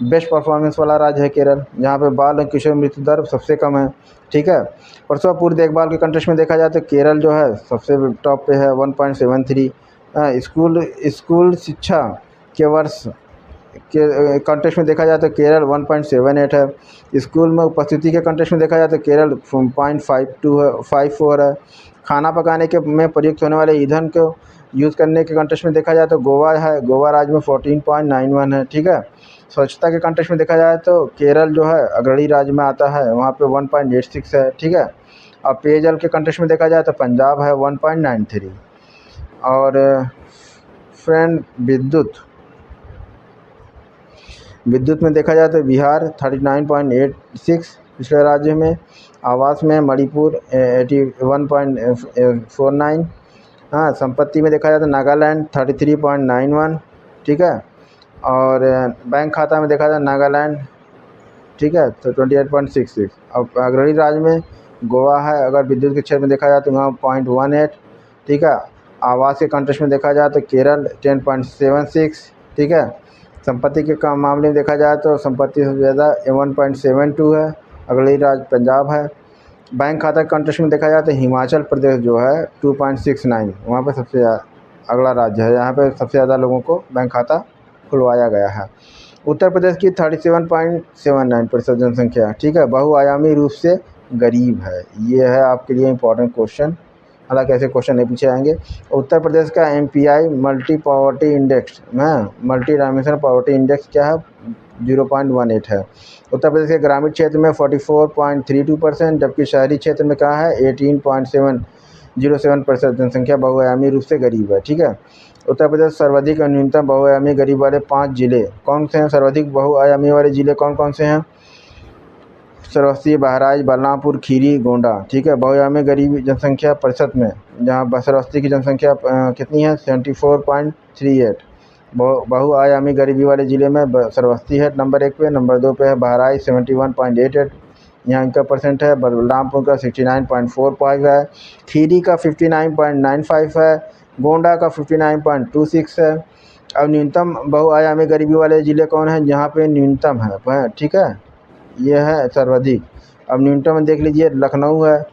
बेस्ट परफॉर्मेंस वाला राज्य है केरल, जहाँ पे बाल एवं किशोर मृत्यु दर सबसे कम है। ठीक है, प्रसव पूर्व देखभाल के कंटेक्स्ट में देखा जाए तो केरल जो है सबसे टॉप पे है 1.73। स्कूल शिक्षा के वर्ष के कंटेक्स्ट में देखा जाए तो केरल 1.78 है। स्कूल में उपस्थिति के कंटेक्स्ट में देखा जाए तो केरल 0.54 है। खाना पकाने के में प्रयुक्त होने वाले ईंधन को यूज़ करने के कंटेक्स्ट में देखा जाए तो गोवा है, गोवा राज्य में 14.91 है। ठीक है, स्वच्छता के कंटेक्स्ट में देखा जाए तो केरल जो है अग्रणी राज्य में आता है, वहाँ पे 1.86 है। ठीक है, और पेयजल के कंटेक्स्ट में देखा जाए तो पंजाब है 1.93। और फ्रेंड विद्युत में देखा जाए तो बिहार 39.86 पिछले राज्य में। आवास में मणिपुर 81.49। हाँ, संपत्ति में देखा जाए तो नागालैंड 33.91। ठीक है, और बैंक खाता में देखा जाए नागालैंड, ठीक है, तो 28.66। अब अग्रणी राज्य में गोवा है, अगर विद्युत के क्षेत्र में देखा जाए तो वहाँ 0.18। ठीक है, आवास के कंटेक्स्ट में देखा जाए तो केरल 10.76। ठीक है, संपत्ति के मामले में देखा जाए तो संपत्ति सबसे ज़्यादा 1.72 है, अग्रणी राज्य पंजाब है। बैंक खाता के कंटेक्स्ट में देखा जाए तो हिमाचल प्रदेश जो है 2.69, वहाँ पे सबसे अगला राज्य है, यहाँ पे सबसे ज़्यादा लोगों को बैंक खाता खुलवाया गया है। उत्तर प्रदेश की 37.79% जनसंख्या। ठीक है, बहुआयामी रूप से गरीब है, ये है आपके लिए इम्पोर्टेंट क्वेश्चन, हालांकि ऐसे क्वेश्चन नहीं पूछे जाएंगे। उत्तर प्रदेश का MPI multi poverty index multi dimensional poverty index क्या है? 0.18 है। उत्तर प्रदेश के ग्रामीण क्षेत्र में 44.32%, जबकि शहरी क्षेत्र में क्या है? 18.07% जनसंख्या बहुआयामी रूप से गरीब है। ठीक है, उत्तर प्रदेश सर्वाधिक और न्यूनतम बहुआयामी गरीब वाले 5 जिले कौन से हैं? सर्वाधिक बहुआयामी वाले जिले कौन कौन से हैं? श्रावस्ती, बहराइच, बलरामपुर, खीरी, गोंडा। ठीक है, बहुआयामी गरीबी जनसंख्या प्रतिशत में जहाँ श्रावस्ती की जनसंख्या कितनी है? 74.38। बहुआयामी गरीबी वाले ज़िले में श्रावस्ती है नंबर 1 पे, नंबर 2 पे है बहराइच 71.88, यहाँ इनका परसेंट है। बलरामपुर का 69.45 है, खीरी का 59.95 है, गोंडा का 59.26 है। अब न्यूनतम बहुआयामी गरीबी वाले ज़िले कौन हैं? जहाँ पे न्यूनतम है, ठीक है, ये है सर्वाधिक। अब न्यूनतम में देख लीजिए लखनऊ है,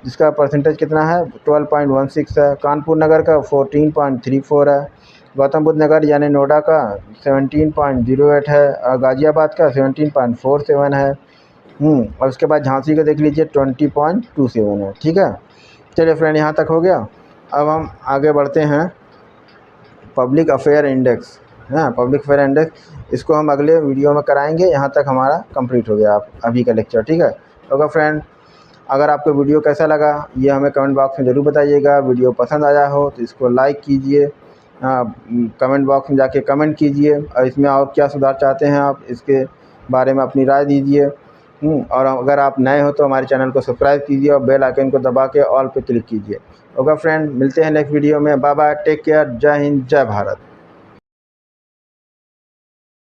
जिसका परसेंटेज कितना है? 12.16 है। कानपुर नगर का 14.34 है। गौतम बुद्ध नगर यानी नोएडा का 17.08 है, और गाज़ियाबाद का 17.47 है। और उसके बाद झांसी का देख लीजिए 20.27 है। ठीक है, चलिए फ्रेंड, यहाँ तक हो गया। अब हम आगे बढ़ते हैं public affair index. Public affair index, इसको हम अगले वीडियो में कराएंगे। यहाँ तक हमारा कंप्लीट हो गया आप अभी का लेक्चर। ठीक है, तो फ्रेंड, अगर आपको वीडियो कैसा लगा ये हमें कमेंट बॉक्स में ज़रूर बताइएगा। वीडियो पसंद आया हो तो इसको लाइक कीजिए, कमेंट बॉक्स में जाके कमेंट कीजिए, और इसमें और क्या सुधार चाहते हैं आप, इसके बारे में अपनी राय दीजिए। और अगर आप नए हो तो हमारे चैनल को सब्सक्राइब कीजिए और बेल आइकन को दबा के ऑल पे क्लिक कीजिए। ओके फ्रेंड, मिलते हैं नेक्स्ट वीडियो में। बाय बाय, टेक केयर, जय हिंद, जय भारत।